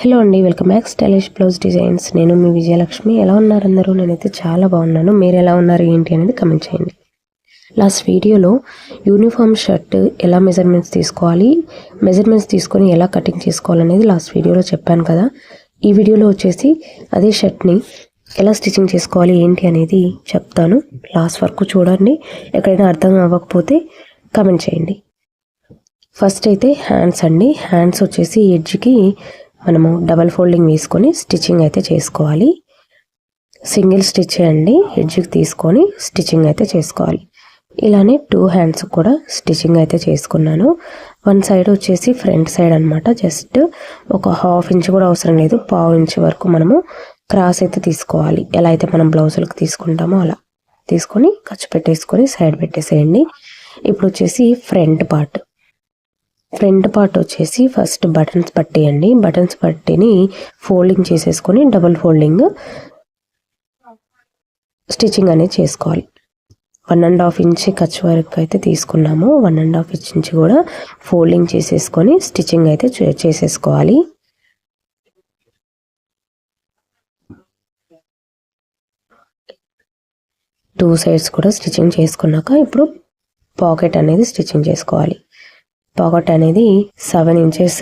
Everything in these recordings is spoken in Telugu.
హలో అండి, welcome back stylish blouse designs. నేను మీ విజయలక్ష్మి. ఎలా ఉన్నారు అందరూ? నేనైతే చాలా బాగున్నాను. మీరు ఎలా ఉన్నారు ఏంటి అనేది కమెంట్ చేయండి. లాస్ట్ వీడియోలో యూనిఫామ్ షర్ట్ ఎలా మెజర్మెంట్స్ తీసుకొని ఎలా కటింగ్ చేసుకోవాలనేది లాస్ట్ వీడియోలో చెప్పాను కదా. ఈ వీడియోలో వచ్చేసి అదే షర్ట్ని ఎలా స్టిచ్చింగ్ చేసుకోవాలి ఏంటి అనేది చెప్తాను. లాస్ట్ వరకు చూడండి. ఎక్కడైనా అర్థం అవ్వకపోతే కమెంట్ చేయండి. ఫస్ట్ అయితే హ్యాండ్స్ అండి. హ్యాండ్స్ వచ్చేసి ఎడ్జ్కి మనము డబల్ ఫోల్డింగ్ వేసుకొని స్టిచ్చింగ్ అయితే చేసుకోవాలి. సింగిల్ స్టిచ్ అండి, ఎడ్జ్కి తీసుకొని స్టిచ్చింగ్ అయితే చేసుకోవాలి. ఇలానే 2 హ్యాండ్స్ కూడా స్టిచ్చింగ్ అయితే చేసుకున్నాను. వన్ సైడ్ వచ్చేసి ఫ్రంట్ సైడ్ అనమాట. జస్ట్ ఒక 1/2 ఇంచ్ కూడా అవసరం లేదు, 1/2 ఇంచ్ వరకు మనము క్రాస్ అయితే తీసుకోవాలి. ఎలా అయితే మనం బ్లౌజులకు తీసుకుంటామో అలా తీసుకొని ఖర్చు పెట్టేసుకొని సైడ్ పెట్టేసేయండి. ఇప్పుడు వచ్చేసి ఫ్రంట్ పార్ట్ వచ్చేసి ఫస్ట్ బటన్స్ పట్టేయండి. బటన్స్ పట్టిని ఫోల్డింగ్ చేసేసుకొని డబుల్ ఫోల్డింగ్ స్టిచ్చింగ్ అనేది చేసుకోవాలి. 1.5 ఇంచ్ ఖర్చు వరకు అయితే తీసుకున్నాము. 1.5 ఇంచ్ కూడా ఫోల్డింగ్ చేసేసుకొని స్టిచ్చింగ్ అయితే చేసేసుకోవాలి. టూ సైడ్స్ కూడా స్టిచ్చింగ్ చేసుకున్నాక ఇప్పుడు పాకెట్ అనేది స్టిచ్చింగ్ చేసుకోవాలి. పాకెట్ అనేది 7 ఇంచెస్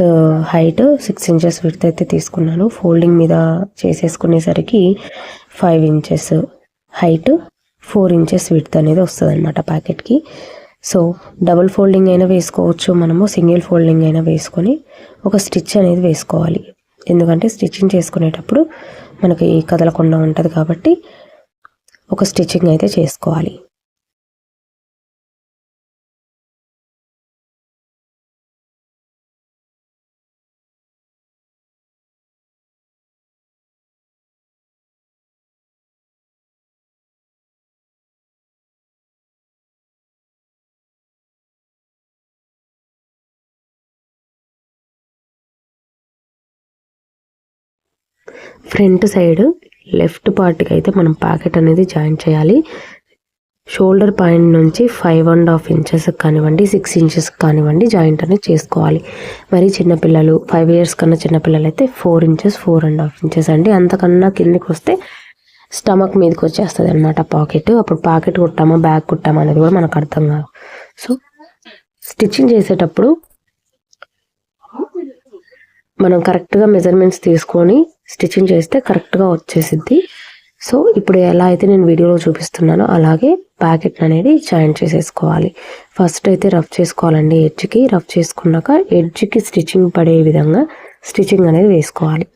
హైట్, 6 ఇంచెస్ విడ్త్ అయితే తీసుకున్నాను. ఫోల్డింగ్ మీద చేసేసుకునేసరికి 5 ఇంచెస్ హైట్, 4 ఇంచెస్ విడ్త్ అనేది వస్తుంది అనమాట ప్యాకెట్కి. సో డబుల్ ఫోల్డింగ్ అయినా వేసుకోవచ్చు, మనము సింగిల్ ఫోల్డింగ్ అయినా వేసుకొని ఒక స్టిచ్ అనేది వేసుకోవాలి. ఎందుకంటే స్టిచ్చింగ్ చేసుకునేటప్పుడు మనకి కదలకుండా ఉంటుంది కాబట్టి ఒక స్టిచ్చింగ్ అయితే చేసుకోవాలి. ఫ్రంట్ సైడ్ లెఫ్ట్ పార్ట్కి అయితే మనం ప్యాకెట్ అనేది జాయిన్ చేయాలి. షోల్డర్ పాయింట్ నుంచి 5.5 ఇంచెస్ కానివ్వండి, 6 ఇంచెస్ కానివ్వండి జాయింట్ అనేది చేసుకోవాలి. మరి చిన్నపిల్లలు 5 ఇయర్స్ కన్నా చిన్నపిల్లలు అయితే 4 ఇంచెస్, 4.5 ఇంచెస్ అండి. అంతకన్నా కిందికి వస్తే స్టమక్ మీదకి వచ్చేస్తుంది అనమాట పాకెట్. అప్పుడు పాకెట్ కుట్టామా బ్యాగ్ కుట్టామా అనేది కూడా మనకు అర్థం కాదు. సో స్టిచ్చింగ్ చేసేటప్పుడు మనం కరెక్ట్గా మెజర్మెంట్స్ తీసుకొని స్టిచ్చింగ్ చేస్తే కరెక్ట్గా వచ్చేసిద్ది. సో ఇప్పుడు ఎలా అయితే నేను వీడియోలో చూపిస్తున్నానో అలాగే ప్యాకెట్ అనేది జాయిన్ చేసేసుకోవాలి. ఫస్ట్ అయితే రఫ్ చేసుకోవాలండి. ఎడ్జ్కి రఫ్ చేసుకున్నాక ఎడ్జ్కి స్టిచ్చింగ్ పడే విధంగా స్టిచ్చింగ్ అనేది వేసుకోవాలి.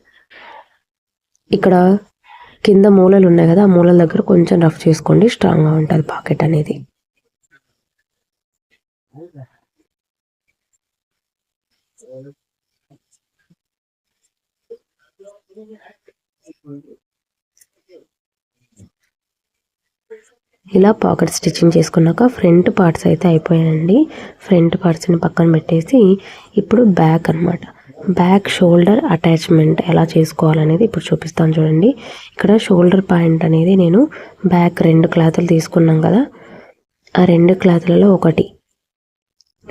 ఇక్కడ కింద మూలలు ఉన్నాయి కదా, ఆ మూలల దగ్గర కొంచెం రఫ్ చేసుకోండి, స్ట్రాంగ్గా ఉంటుంది ప్యాకెట్ అనేది. ఇలా పాకెట్ స్టిచ్చింగ్ చేసుకున్నాక ఫ్రంట్ పార్ట్స్ అయితే అయిపోయాయండి. ఫ్రంట్ పార్ట్స్ని పక్కన పెట్టేసి ఇప్పుడు బ్యాక్ అనమాట. బ్యాక్ షోల్డర్ అటాచ్మెంట్ ఎలా చేసుకోవాలనేది ఇప్పుడు చూపిస్తాను చూడండి. ఇక్కడ షోల్డర్ పాయింట్ అనేది నేను బ్యాక్ 2 క్లాతులు తీసుకున్నాం కదా, ఆ 2 క్లాతులలో ఒకటి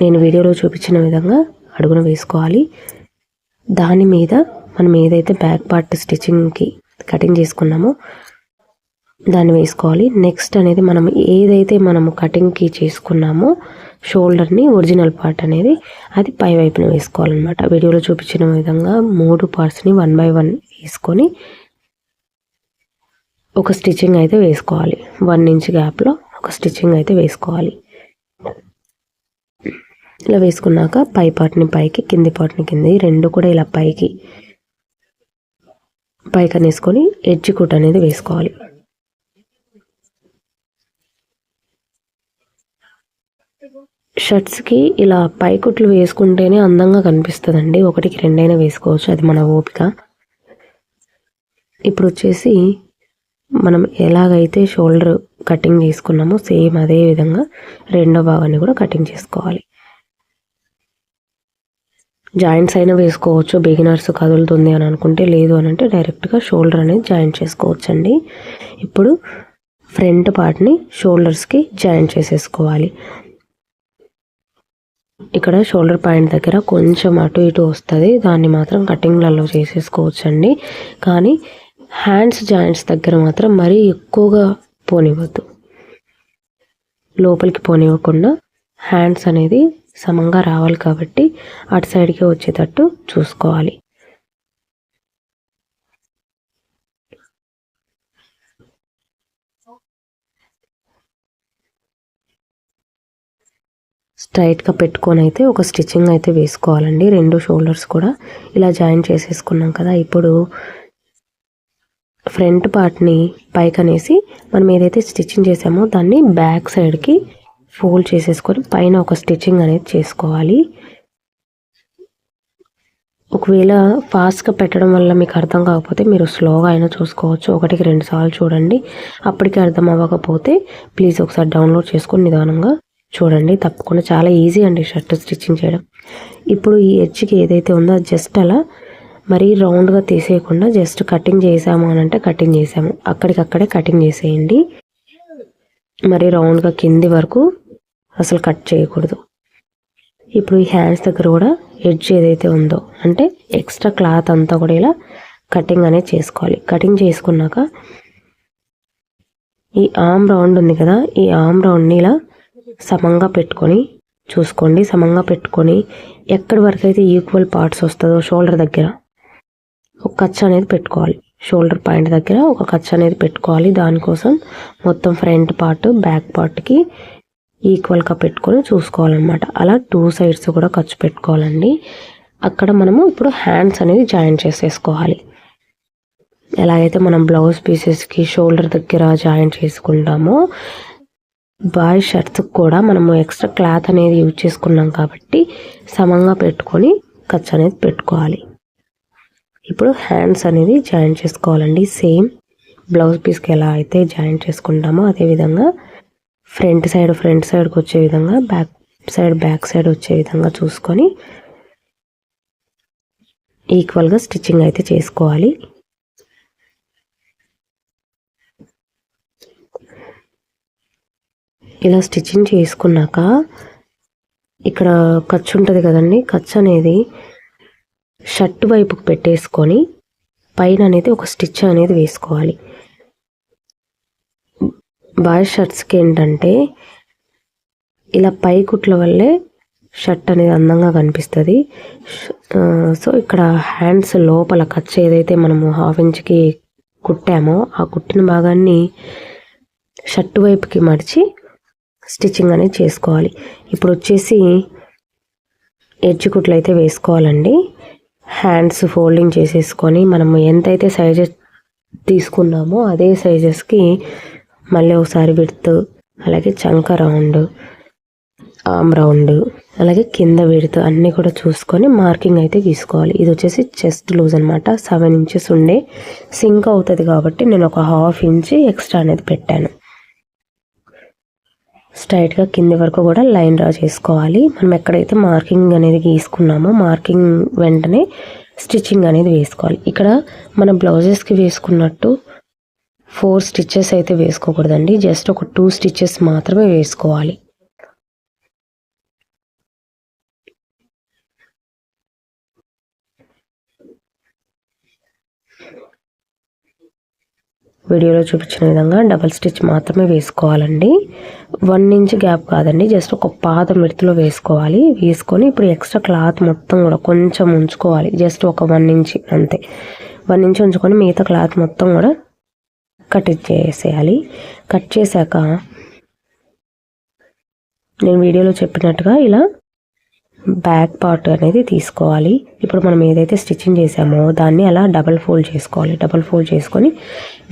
నేను వీడియోలో చూపించిన విధంగా అడుగున వేసుకోవాలి. దాని మీద మనం ఏదైతే బ్యాక్ పార్ట్ స్టిచ్చింగ్కి కటింగ్ చేసుకున్నామో దాన్ని వేసుకోవాలి. నెక్స్ట్ అనేది మనం ఏదైతే మనము కటింగ్కి చేసుకున్నామో షోల్డర్ని ఒరిజినల్ పార్ట్ అనేది అది పై వైపున వేసుకోవాలన్నమాట. వీడియోలో చూపించిన విధంగా 3 పార్ట్స్ని 1 by 1 వేసుకొని ఒక స్టిచ్చింగ్ అయితే వేసుకోవాలి. 1 ఇంచ్ గ్యాప్లో ఒక స్టిచ్చింగ్ అయితే వేసుకోవాలి. ఇలా వేసుకున్నాక పై పార్ట్ని పైకి, కింది పార్ట్ని కింది, 2 కూడా ఇలా పైకి అనేసుకొని ఎడ్జ్ కుట్ అనేది వేసుకోవాలి. షర్ట్స్కి ఇలా పైకుట్లు వేసుకుంటేనే అందంగా కనిపిస్తుందండి. 1కి 2 అయినా వేసుకోవచ్చు, అది మన ఓపిక. ఇప్పుడు వచ్చేసి మనం ఎలాగైతే షోల్డర్ కటింగ్ చేసుకున్నామో సేమ్ అదే విధంగా రెండో భాగాన్ని కూడా కటింగ్ చేసుకోవాలి. జాయింట్స్ అయినా వేసుకోవచ్చు, బిగినర్స్ కదులుతుంది అని అనుకుంటే, లేదు అని అంటే డైరెక్ట్గా షోల్డర్ అనేది జాయింట్ చేసుకోవచ్చు అండి. ఇప్పుడు ఫ్రంట్ పార్ట్ని షోల్డర్స్కి జాయింట్ చేసేసుకోవాలి. ఇక్కడ షోల్డర్ పాయింట్ దగ్గర కొంచెం అటు ఇటు వస్తుంది, దాన్ని మాత్రం కటింగ్లలో చేసేసుకోవచ్చండి. కానీ హ్యాండ్స్ జాయింట్స్ దగ్గర మాత్రం మరీ ఎక్కువగా పోనివ్వద్దు. లోపలికి పోనివ్వకుండా హ్యాండ్స్ అనేది సమంగా రావాలి కాబట్టి అటు సైడ్కి వచ్చేటట్టు చూసుకోవాలి. స్ట్రైట్గా పెట్టుకొని అయితే ఒక స్టిచ్చింగ్ అయితే వేసుకోవాలండి. రెండు షోల్డర్స్ కూడా ఇలా జాయిన్ చేసేసుకున్నాం కదా. ఇప్పుడు ఫ్రంట్ పార్ట్ని పైకనేసి మనం ఏదైతే స్టిచ్చింగ్ చేసామో దాన్ని బ్యాక్ సైడ్కి ఫోల్డ్ చేసేసుకొని పైన ఒక స్టిచ్చింగ్ అనేది చేసుకోవాలి. ఒకవేళ ఫాస్ట్గా పెట్టడం వల్ల మీకు అర్థం కాకపోతే మీరు స్లోగా అయినా చూసుకోవచ్చు. 1-2 సార్లు చూడండి. అప్పటికి అర్థం అవ్వకపోతే ప్లీజ్ ఒకసారి డౌన్లోడ్ చేసుకొని నిదానంగా చూడండి. తప్పకుండా చాలా ఈజీ అండి షర్ట్ స్టిచ్చింగ్ చేయడం. ఇప్పుడు ఈ ఎడ్జ్కి ఏదైతే ఉందో జస్ట్ అలా మరీ రౌండ్గా తీసేయకుండా జస్ట్ కటింగ్ చేసాము అని అంటే కటింగ్ చేసాము, అక్కడికక్కడే కటింగ్ చేసేయండి. మరీ రౌండ్గా కింది వరకు అసలు కట్ చేయకూడదు. ఇప్పుడు ఈ హ్యాండ్స్ దగ్గర కూడా ఎడ్జ్ ఏదైతే ఉందో అంటే ఎక్స్ట్రా క్లాత్ అంతా కూడా ఇలా కటింగ్ అనేది చేసుకోవాలి. కటింగ్ చేసుకున్నాక ఈ ఆర్మ్ రౌండ్ ఉంది కదా, ఈ ఆర్మ్ రౌండ్ని ఇలా సమంగా పెట్టుకొని చూసుకోండి. సమంగా పెట్టుకొని ఎక్కడి వరకు అయితే ఈక్వల్ పార్ట్స్ వస్తుందో షోల్డర్ దగ్గర ఒక ఖర్చు అనేది పెట్టుకోవాలి. షోల్డర్ పాయింట్ దగ్గర ఒక ఖర్చు అనేది పెట్టుకోవాలి. దానికోసం మొత్తం ఫ్రంట్ పార్ట్ బ్యాక్ పార్ట్కి ఈక్వల్గా పెట్టుకొని చూసుకోవాలన్నమాట. అలా 2 సైడ్స్ కూడా ఖర్చు పెట్టుకోవాలండి. అక్కడ మనము ఇప్పుడు హ్యాండ్స్ అనేది జాయిన్ చేసేసుకోవాలి. ఎలాగైతే మనం బ్లౌజ్ పీసెస్కి షోల్డర్ దగ్గర జాయిన్ చేసుకుంటామో బాయ్ షర్ట్స్కి కూడా మనము ఎక్స్ట్రా క్లాత్ అనేది యూజ్ చేసుకున్నాం కాబట్టి సమంగా పెట్టుకొని ఖర్చు అనేది పెట్టుకోవాలి. ఇప్పుడు హ్యాండ్స్ అనేది జాయిన్ చేసుకోవాలండి. సేమ్ బ్లౌజ్ పీస్కి ఎలా అయితే జాయిన్ చేసుకుంటామో అదేవిధంగా ఫ్రంట్ సైడ్కి వచ్చే విధంగా బ్యాక్ సైడ్ వచ్చే విధంగా చూసుకొని ఈక్వల్గా స్టిచ్చింగ్ అయితే చేసుకోవాలి. ఇలా స్టిచ్చింగ్ చేసుకున్నాక ఇక్కడ ఖర్చు ఉంటుంది కదండి, ఖర్చు అనేది షర్ట్ వైపుకు పెట్టేసుకొని పైన అనేది ఒక స్టిచ్ అనేది వేసుకోవాలి. బాయ్ షర్ట్స్కి ఏంటంటే ఇలా పై కుట్ల వల్లే షర్ట్ అనేది అందంగా కనిపిస్తుంది. సో ఇక్కడ హ్యాండ్స్ లోపల ఖర్చు ఏదైతే మనము 1/2 ఇంచ్కి కుట్టామో ఆ కుట్టిన భాగాన్ని షర్ట్ వైపుకి మడిచి స్టిచ్చింగ్ అనేది చేసుకోవాలి. ఇప్పుడు వచ్చేసి ఎడ్జ్ కుట్లు అయితే వేసుకోవాలండి. హ్యాండ్స్ ఫోల్డింగ్ చేసేసుకొని మనము ఎంతైతే సైజెస్ తీసుకున్నామో అదే సైజెస్కి మళ్ళీ ఒకసారి విడ్త్, అలాగే చంక రౌండ్, ఆర్మ్ రౌండ్, అలాగే కింద విడ్త్ అన్నీ కూడా చూసుకొని మార్కింగ్ అయితే గీసుకోవాలి. ఇది వచ్చేసి చెస్ట్ లూజ్ అనమాట. 7 ఇంచెస్ ఉండే సింక్ అవుతుంది కాబట్టి నేను ఒక 1/2 ఇంచ్ ఎక్స్ట్రా అనేది పెట్టాను. స్ట్రైట్గా కింది వరకు కూడా లైన్ డ్రా చేసుకోవాలి. మనం ఎక్కడైతే మార్కింగ్ అనేది గీసుకున్నామో మార్కింగ్ వెంటనే స్టిచ్చింగ్ అనేది వేసుకోవాలి. ఇక్కడ మన బ్లౌజెస్కి వేసుకున్నట్టు 4 స్టిచ్చెస్ అయితే వేసుకోకూడదండి, జస్ట్ ఒక 2 స్టిచ్చెస్ మాత్రమే వేసుకోవాలి. వీడియోలో చూపించిన విధంగా డబల్ స్టిచ్ మాత్రమే వేసుకోవాలండి. 1 ఇంచ్ గ్యాప్ కాదండి, జస్ట్ ఒక పాదం విడతలో వేసుకోవాలి. వేసుకొని ఇప్పుడు ఎక్స్ట్రా క్లాత్ మొత్తం కూడా కొంచెం ఉంచుకోవాలి. జస్ట్ ఒక 1 ఇంచ్ అంతే. 1 ఇంచ్ ఉంచుకొని మిగతా క్లాత్ మొత్తం కూడా కట్ చేసేయాలి. కట్ చేశాక నేను వీడియోలో చెప్పినట్టుగా ఇలా బ్యాక్ పార్ట్ అనేది తీసుకోవాలి. ఇప్పుడు మనం ఏదైతే స్టిచ్చింగ్ చేసామో దాన్ని అలా డబల్ ఫోల్డ్ చేసుకోవాలి. డబల్ ఫోల్డ్ చేసుకొని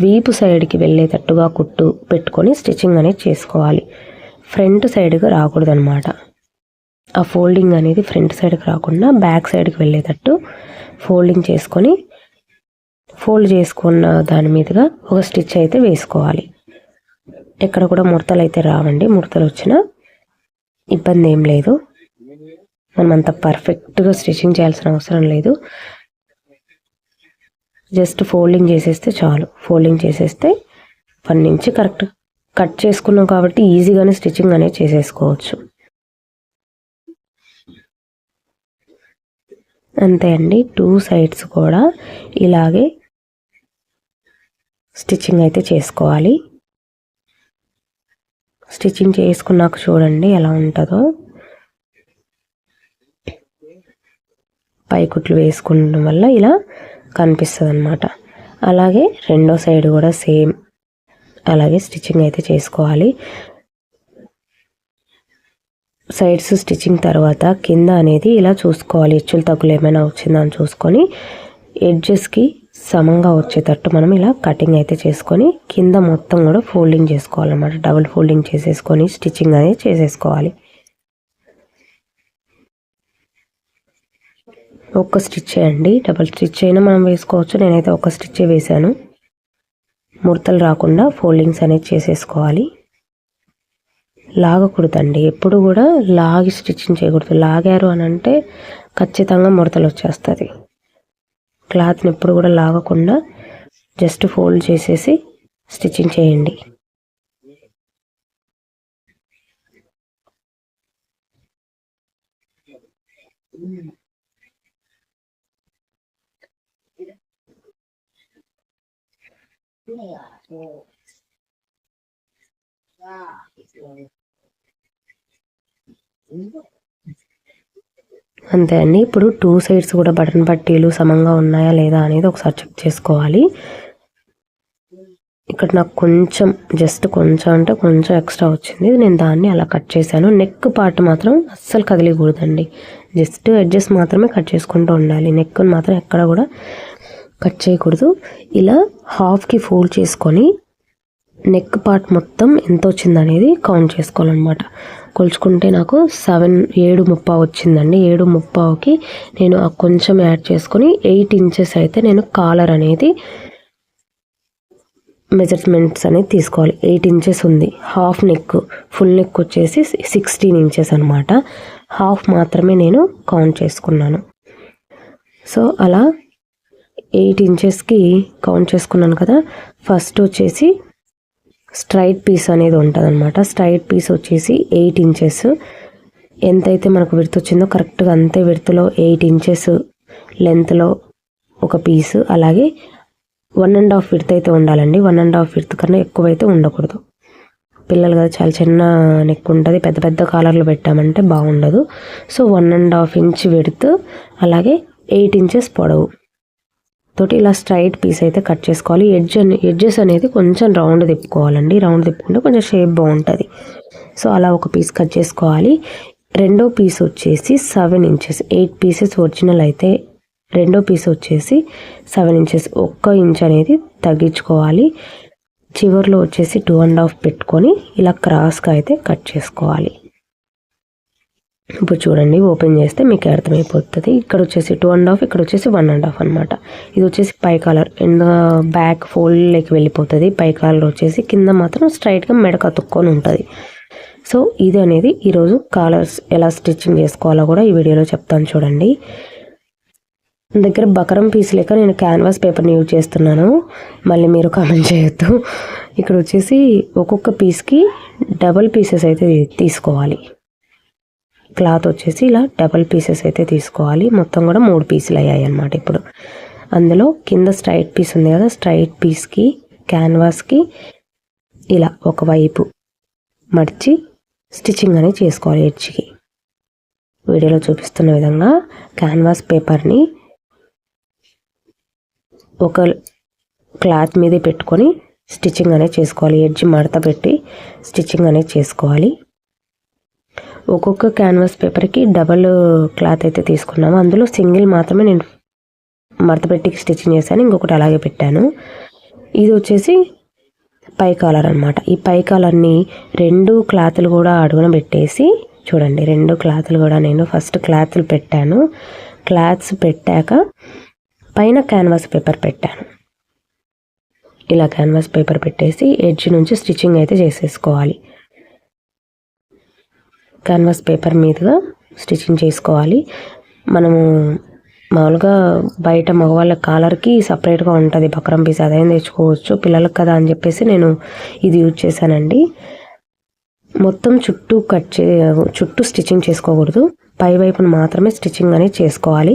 వీపు సైడ్కి వెళ్ళేటట్టుగా కుట్టు పెట్టుకొని స్టిచ్చింగ్ అనేది చేసుకోవాలి. ఫ్రంట్ సైడ్కి రాకూడదు అనమాట. ఆ ఫోల్డింగ్ అనేది ఫ్రంట్ సైడ్కి రాకుండా బ్యాక్ సైడ్కి వెళ్ళేటట్టు ఫోల్డింగ్ చేసుకొని ఫోల్డ్ చేసుకున్న దాని మీదుగా ఒక స్టిచ్ అయితే వేసుకోవాలి. ఎక్కడ కూడా ముడతలు అయితే రావండి. ముడతలు వచ్చినా ఇబ్బంది ఏం లేదు. మనం అంత పర్ఫెక్ట్గా స్టిచ్చింగ్ చేయాల్సిన అవసరం లేదు. జస్ట్ ఫోల్డింగ్ చేసేస్తే చాలు. ఫోల్డింగ్ చేసేస్తే 1 ఇంచ్ కరెక్ట్ కట్ చేసుకున్నాం కాబట్టి ఈజీగానే స్టిచ్చింగ్ అనేది చేసేసుకోవచ్చు. అంతే అండి, 2 సైడ్స్ కూడా ఇలాగే స్టిచ్చింగ్ అయితే చేసుకోవాలి. స్టిచ్చింగ్ చేసుకున్నాక చూడండి ఎలా ఉంటుందో. పైకుట్లు వేసుకుంటం వల్ల ఇలా కనిపిస్తుంది అన్నమాట. అలాగే రెండో సైడ్ కూడా సేమ్ అలాగే స్టిచ్చింగ్ అయితే చేసుకోవాలి. సైడ్స్ స్టిచ్చింగ్ తర్వాత కింద అనేది ఇలా చూసుకోవాలి, హెచ్చులు తగ్గులు ఏమైనా వచ్చిందా అని చూసుకొని ఎడ్జెస్కి సమంగా వచ్చేటట్టు మనం ఇలా కటింగ్ అయితే చేసుకొని కింద మొత్తం కూడా ఫోల్డింగ్ చేసుకోవాలన్నమాట. డబుల్ ఫోల్డింగ్ చేసేసుకొని స్టిచ్చింగ్ అనేది చేసేసుకోవాలి. ఒక్క స్టిచ్ చేయండి, డబుల్ స్టిచ్ అయినా మనం వేసుకోవచ్చు. నేనైతే ఒక స్టిచ్చే వేసాను. ముడతలు రాకుండా ఫోల్డింగ్స్ అనేది చేసేసుకోవాలి. లాగకూడదండి, ఎప్పుడు కూడా లాగి స్టిచ్చింగ్ చేయకూడదు. లాగారు అని అంటే ఖచ్చితంగా ముడతలు వచ్చేస్తుంది. క్లాత్ని ఎప్పుడు కూడా లాగకుండా జస్ట్ ఫోల్డ్ చేసేసి స్టిచ్చింగ్ చేయండి. అంతే అండి. ఇప్పుడు 2 సైడ్స్ కూడా బటన్ పట్టీలు సమంగా ఉన్నాయా లేదా అనేది ఒకసారి చెక్ చేసుకోవాలి. ఇక్కడ నాకు కొంచెం జస్ట్ కొంచెం అంటే కొంచెం ఎక్స్ట్రా వచ్చింది, నేను దాన్ని అలా కట్ చేశాను. నెక్ పార్ట్ మాత్రం అస్సలు కదిలికూడదండి, జస్ట్ ఎడ్జెస్ మాత్రమే కట్ చేసుకుంటూ ఉండాలి. నెక్ని మాత్రం ఎక్కడ కూడా కట్ చేయకూడదు. ఇలా హాఫ్కి ఫోల్డ్ చేసుకొని నెక్ పార్ట్ మొత్తం ఎంత వచ్చింది అనేది కౌంట్ చేసుకోవాలన్నమాట. కొలుచుకుంటే నాకు 7.30 వచ్చిందండి. 7.30కి నేను కొంచెం యాడ్ చేసుకొని 8 ఇంచెస్ అయితే నేను కాలర్ అనేది మెజర్మెంట్స్ అనేది తీసుకోవాలి. 8 ఇంచెస్ ఉంది. హాఫ్ నెక్, ఫుల్ నెక్ వచ్చేసి 16 ఇంచెస్ అనమాట. హాఫ్ మాత్రమే నేను కౌంట్ చేసుకున్నాను. సో అలా 8 ఇంచెస్కి కౌంట్ చేసుకున్నాను కదా. ఫస్ట్ వచ్చేసి స్ట్రైట్ పీస్ అనేది ఉంటుంది అనమాట. స్ట్రైట్ పీస్ వచ్చేసి 8 ఇంచెస్. ఎంతైతే మనకు విడ్త్ వచ్చిందో కరెక్ట్గా అంతే విడ్త్లో 8 ఇంచెస్ లెంత్లో ఒక పీసు. అలాగే 1.5 విడ్త్ అయితే ఉండాలండి. 1.5 విడ్త్ కన్నా ఎక్కువైతే ఉండకూడదు. పిల్లలు కదా, చాలా చిన్న నెక్ ఉంటుంది, పెద్ద పెద్ద కాలర్లు పెట్టామంటే బాగుండదు. సో 1.5 ఇంచ్ విడ్త్, అలాగే 8 ఇంచెస్ పొడవు తోటి ఇలా స్ట్రైట్ పీస్ అయితే కట్ చేసుకోవాలి. ఎడ్జెస్ అనేది కొంచెం రౌండ్ తిప్పుకోవాలండి. రౌండ్ తిప్పుకుంటే కొంచెం షేప్ బాగుంటుంది. సో అలా ఒక పీస్ కట్ చేసుకోవాలి. రెండో పీస్ వచ్చేసి 7 ఇంచెస్. 8 పీసెస్ ఒరిజినల్ అయితే రెండో పీస్ వచ్చేసి 7 ఇంచెస్. 1 ఇంచ్ అనేది తగ్గించుకోవాలి. చివర్లో వచ్చేసి 2.5 పెట్టుకొని ఇలా క్రాస్గా అయితే కట్ చేసుకోవాలి. ఇప్పుడు చూడండి, ఓపెన్ చేస్తే మీకు అర్థమైపోతుంది. ఇక్కడ వచ్చేసి 2.5, ఇక్కడ వచ్చేసి 1.5 అనమాట. ఇది వచ్చేసి పై కాలర్, అండ్ బ్యాక్ ఫోల్డ్లోకి వెళ్ళిపోతుంది. పై కాలర్ వచ్చేసి కింద మాత్రం స్ట్రైట్గా మెడక అతుక్కొని ఉంటుంది. సో ఇది అనేది ఈరోజు కాలర్స్ ఎలా స్టిచ్చింగ్ చేసుకోవాలో కూడా ఈ వీడియోలో చెప్తాను చూడండి. దగ్గర బకరం పీస్ లేక నేను క్యాన్వాస్ పేపర్ని యూజ్ చేస్తున్నాను, మళ్ళీ మీరు కామెంట్ చేయొద్దు. ఇక్కడ వచ్చేసి ఒక్కొక్క పీస్కి డబల్ పీసెస్ అయితే తీసుకోవాలి. క్లాత్ వచ్చేసి ఇలా డబల్ పీసెస్ అయితే తీసుకోవాలి. మొత్తం కూడా 3 పీసులు అయ్యాయి అన్నమాట. ఇప్పుడు అందులో కింద స్ట్రైట్ పీస్ ఉంది కదా, స్ట్రైట్ పీస్కి క్యాన్వాస్కి ఇలా ఒకవైపు మడిచి స్టిచ్చింగ్ అనేది చేసుకోవాలి. ఎడ్జ్కి వీడియోలో చూపిస్తున్న విధంగా క్యాన్వాస్ పేపర్ని ఒక క్లాత్ మీద పెట్టుకొని స్టిచ్చింగ్ అనేది చేసుకోవాలి. ఎడ్జ్ మడత పెట్టి స్టిచ్చింగ్ అనేది చేసుకోవాలి. ఒక్కొక్క క్యాన్వాస్ పేపర్కి డబల్ క్లాత్ అయితే తీసుకున్నాము. అందులో సింగిల్ మాత్రమే నేను మడత పెట్టి స్టిచ్చింగ్ చేశాను, ఇంకొకటి అలాగే పెట్టాను. ఇది వచ్చేసి పై కాలర్ అనమాట. ఈ పై కాలర్ని 2 క్లాతులు కూడా అడుగున పెట్టేసి చూడండి, 2 క్లాతులు కూడా నేను ఫస్ట్ క్లాతులు పెట్టాను. క్లాత్స్ పెట్టాక పైన క్యాన్వాస్ పేపర్ పెట్టాను. ఇలా క్యాన్వాస్ పేపర్ పెట్టేసి ఎడ్జ్ నుంచి స్టిచ్చింగ్ అయితే చేసేసుకోవాలి. క్యాన్వాస్ పేపర్ మీదుగా స్టిచ్చింగ్ చేసుకోవాలి. మనము మామూలుగా బయట మగవాళ్ళ కాలర్కి సపరేట్గా ఉంటుంది బక్రం పీస్, అదేం తెచ్చుకోవచ్చు, పిల్లలకు కదా అని చెప్పేసి నేను ఇది యూజ్ చేశానండి. మొత్తం చుట్టూ చుట్టూ స్టిచ్చింగ్ చేసుకోకూడదు, పై వైపున మాత్రమే స్టిచ్చింగ్ అనేది చేసుకోవాలి.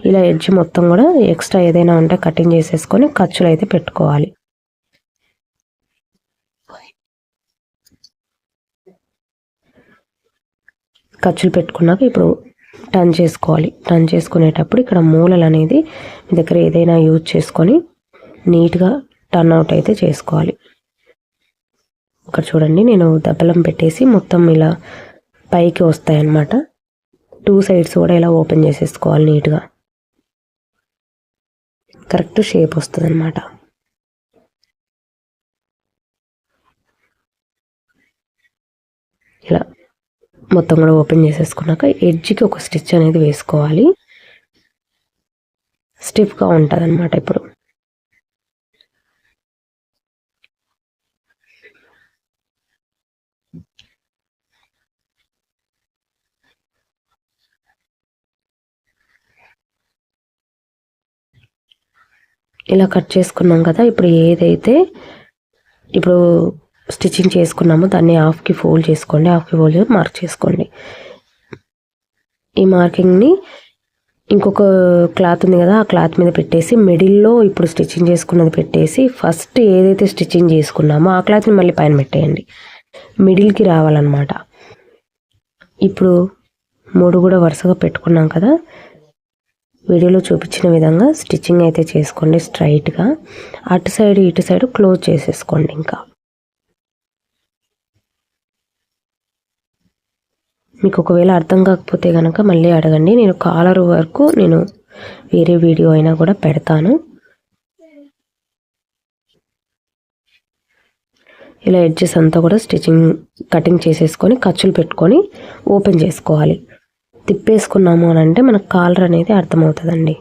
ఇలా ఎడ్జ్ మొత్తం కూడా ఎక్స్ట్రా ఏదైనా ఉంటే కటింగ్ చేసేసుకొని ఖర్చులు అయితే పెట్టుకోవాలి. ఖర్చులు పెట్టుకున్నాక ఇప్పుడు టర్న్ చేసుకోవాలి. టర్న్ చేసుకునేటప్పుడు ఇక్కడ మూలలు అనేది మీ దగ్గర ఏదైనా యూజ్ చేసుకొని నీట్గా టర్న్ అవుట్ అయితే చేసుకోవాలి. ఇక్కడ చూడండి, నేను దబ్బలం పెట్టేసి మొత్తం ఇలా పైకి వస్తాయి అన్నమాట. 2 సైడ్స్ కూడా ఇలా ఓపెన్ చేసేసుకోవాలి. నీట్గా కరెక్ట్ షేప్ వస్తుంది అన్నమాట. ఇలా మొత్తం కూడా ఓపెన్ చేసేసుకున్నాక ఎడ్జ్కి ఒక స్టిచ్ అనేది వేసుకోవాలి. స్టిఫ్గా ఉంటుంది అన్నమాట. ఇప్పుడు ఇలా కట్ చేసుకున్నాం కదా. ఇప్పుడు ఏదైతే ఇప్పుడు స్టిచ్చింగ్ చేసుకున్నామో దాన్ని హాఫ్కి ఫోల్డ్ చేసుకోండి. హాఫ్కి ఫోల్డ్ చేసి మార్క్ చేసుకోండి. ఈ మార్కింగ్ని ఇంకొక క్లాత్ ఉంది కదా, ఆ క్లాత్ మీద పెట్టేసి మిడిల్లో ఇప్పుడు స్టిచ్చింగ్ చేసుకున్నది పెట్టేసి ఫస్ట్ ఏదైతే స్టిచ్చింగ్ చేసుకున్నామో ఆ క్లాత్ని మళ్ళీ పైన పెట్టేయండి. మిడిల్కి రావాలన్నమాట. ఇప్పుడు 3 కూడా వరుసగా పెట్టుకున్నాం కదా. వీడియోలో చూపించిన విధంగా స్టిచ్చింగ్ అయితే చేసుకోండి స్ట్రైట్గా. అటు సైడ్ ఇటు సైడ్ క్లోజ్ చేసేసుకోండి. ఇంకా మీకు ఒకవేళ అర్థం కాకపోతే కనుక మళ్ళీ అడగండి. నేను కాలర్ వరకు నేను వేరే వీడియో అయినా కూడా పెడతాను. ఇలా ఎడ్జెస్ అంతా కూడా స్టిచ్చింగ్ కటింగ్ చేసేసుకొని ఖర్చులు పెట్టుకొని ఓపెన్ చేసుకోవాలి. తిప్పేసుకున్నాము అని అంటే మనకు కాలర్ అనేది అర్థమవుతుందండి.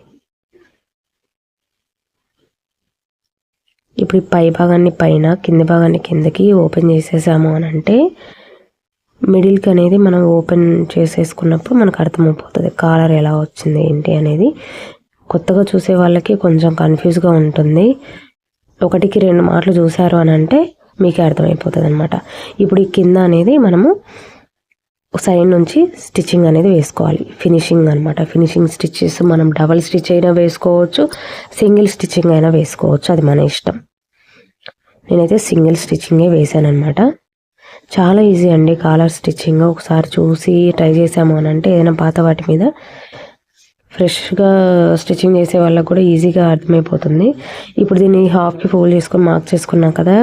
ఇప్పుడు పై భాగాన్ని పైన, కింది భాగాన్ని కిందకి ఓపెన్ చేసేసాము అని అంటే మిడిల్కి అనేది మనం ఓపెన్ చేసేసుకున్నప్పుడు మనకు అర్థమైపోతుంది కాలర్ ఎలా వచ్చింది ఏంటి అనేది. కొత్తగా చూసే వాళ్ళకి కొంచెం కన్ఫ్యూజ్గా ఉంటుంది. 1కి 2 మాటలు చూసారు అని అంటే మీకే అర్థమైపోతుంది అనమాట. ఇప్పుడు ఈ కింద అనేది మనము సైడ్ నుంచి స్టిచ్చింగ్ అనేది వేసుకోవాలి. ఫినిషింగ్ అనమాట. ఫినిషింగ్ స్టిచ్చెస్ మనం డబల్ స్టిచ్ అయినా వేసుకోవచ్చు, సింగిల్ స్టిచ్చింగ్ అయినా వేసుకోవచ్చు, అది మన ఇష్టం. నేనైతే సింగిల్ స్టిచ్చింగే వేసాను అనమాట. చాలా ఈజీ అండి కాలర్ స్టిచ్చింగ్. ఒకసారి చూసి ట్రై చేసాము అని అంటే ఏదైనా పాత వాటి మీద ఫ్రెష్గా స్టిచ్చింగ్ చేసే వాళ్ళకు కూడా ఈజీగా అర్థమైపోతుంది. ఇప్పుడు దీన్ని హాఫ్కి ఫోల్డ్ చేసుకొని మార్క్ చేసుకున్నాం కదా.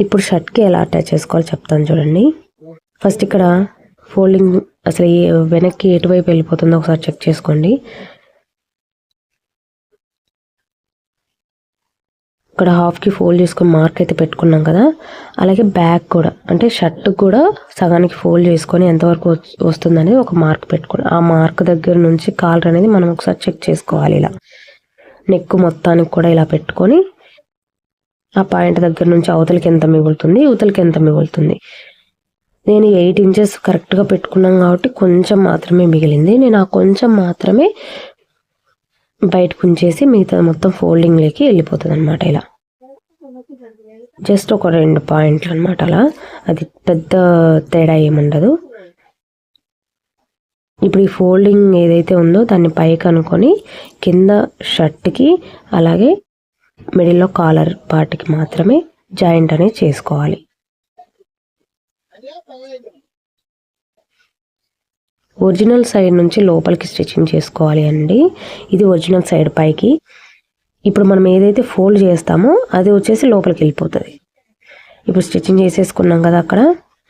ఇప్పుడు షర్ట్కి ఎలా అటాచ్ చేసుకోవాలో చెప్తాను చూడండి. ఫస్ట్ ఇక్కడ ఫోల్డింగ్ అసలు వెనక్కి ఎటువైపు వెళ్ళిపోతుందో ఒకసారి చెక్ చేసుకోండి. ఇక్కడ హాఫ్కి ఫోల్డ్ చేసుకొని మార్క్ అయితే పెట్టుకున్నాం కదా. అలాగే బ్యాక్ కూడా, అంటే షర్ట్ కూడా సగానికి ఫోల్డ్ చేసుకొని ఎంతవరకు వస్తుందనేది ఒక మార్క్ పెట్టుకోండి. ఆ మార్క్ దగ్గర నుంచి కాలర్ అనేది మనం ఒకసారి చెక్ చేసుకోవాలి. ఇలా నెక్ మొత్తానికి కూడా ఇలా పెట్టుకొని ఆ పాయింట్ దగ్గర నుంచి అవతలకి ఎంత మిగులుతుంది, యువతలకి ఎంత మిగులుతుంది. నేను 8 ఇంచెస్ కరెక్ట్గా పెట్టుకున్నాం కాబట్టి కొంచెం మాత్రమే మిగిలింది. నేను ఆ కొంచెం మాత్రమే బయటకు ఉంచేసి మిగతా మొత్తం ఫోల్డింగ్లోకి వెళ్ళిపోతుంది అనమాట. ఇలా జస్ట్ ఒక 2 పాయింట్లు అనమాట. అలా అది పెద్ద తేడా ఏముండదు. ఇప్పుడు ఈ ఫోల్డింగ్ ఏదైతే ఉందో దాన్ని పైకి అనుకొని కింద షర్ట్కి అలాగే మిడిల్లో కాలర్ పార్ట్కి మాత్రమే జాయింట్ అనేది చేసుకోవాలి. ఒరిజినల్ సైడ్ నుంచి లోపలికి స్టిచ్చింగ్ చేసుకోవాలి అండి. ఇది ఒరిజినల్ సైడ్ పైకి. ఇప్పుడు మనం ఏదైతే ఫోల్డ్ చేస్తామో అది వచ్చేసి లోపలికి వెళ్ళిపోతుంది. ఇప్పుడు స్టిచ్చింగ్ చేసేసుకున్నాం కదా, అక్కడ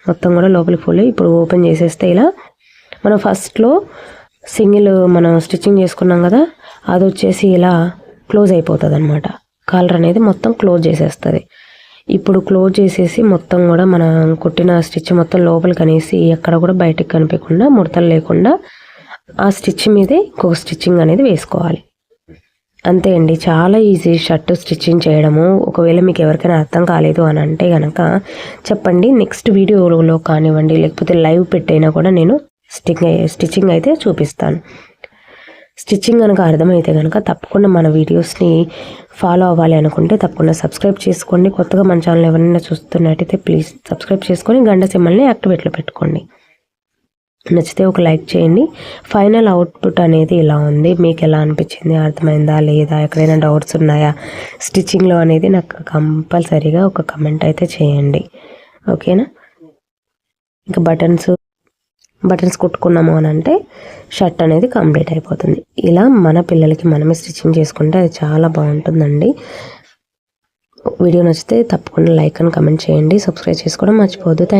మొత్తం కూడా లోపలికి ఫోల్డ్. ఇప్పుడు ఓపెన్ చేసేస్తే ఇలా మనం ఫస్ట్లో సింగిల్ మనం స్టిచ్చింగ్ చేసుకున్నాం కదా, అది వచ్చేసి ఇలా క్లోజ్ అయిపోతుంది అనమాట. కాలర్ అనేది మొత్తం క్లోజ్ చేసేస్తుంది. ఇప్పుడు క్లోజ్ చేసేసి మొత్తం కూడా మనం కుట్టిన స్టిచ్ మొత్తం లోపలికి అనేసి ఎక్కడ కూడా బయటకు కనిపించకుండా ముడతలు లేకుండా ఆ స్టిచ్ మీదే ఇంకొక స్టిచ్చింగ్ అనేది వేసుకోవాలి. అంతే అండి, చాలా ఈజీ షర్ట్ స్టిచ్చింగ్ చేయడము. ఒకవేళ మీకు ఎవరికైనా అర్థం కాలేదు అని అంటే కనుక చెప్పండి. నెక్స్ట్ వీడియోలో కానివ్వండి, లేకపోతే లైవ్ పెట్టైనా కూడా నేను స్టిచ్చింగ్ అయితే చూపిస్తాను. స్టిచ్చింగ్ కనుక అర్థమైతే కనుక తప్పకుండా మన వీడియోస్ని ఫాలో అవ్వాలి అనుకుంటే తప్పకుండా సబ్స్క్రైబ్ చేసుకోండి. కొత్తగా మన ఛానల్ ఎవరైనా చూస్తున్నట్టయితే ప్లీజ్ సబ్స్క్రైబ్ చేసుకొని గంట సింబల్ని యాక్టివేట్లో పెట్టుకోండి. నచ్చితే ఒక లైక్ చేయండి. ఫైనల్ అవుట్పుట్ అనేది ఇలా ఉంది. మీకు ఎలా అనిపించింది, అర్థమైందా లేదా, ఎక్కడైనా డౌట్స్ ఉన్నాయా స్టిచ్చింగ్లో అనేది నాకు కంపల్సరీగా ఒక కమెంట్ అయితే చేయండి. ఓకేనా. ఇంకా బటన్స్ కుట్టుకున్నాము అని అంటే షర్ట్ అనేది కంప్లీట్ అయిపోతుంది. ఇలా మన పిల్లలకి మనమే స్టిచ్చింగ్ చేసుకుంటే అది చాలా బాగుంటుందండి. వీడియో నచ్చితే తప్పకుండా లైక్ అండ్ కమెంట్ చేయండి. సబ్స్క్రైబ్ చేసుకోవడం మర్చిపోవద్దు. థ్యాంక్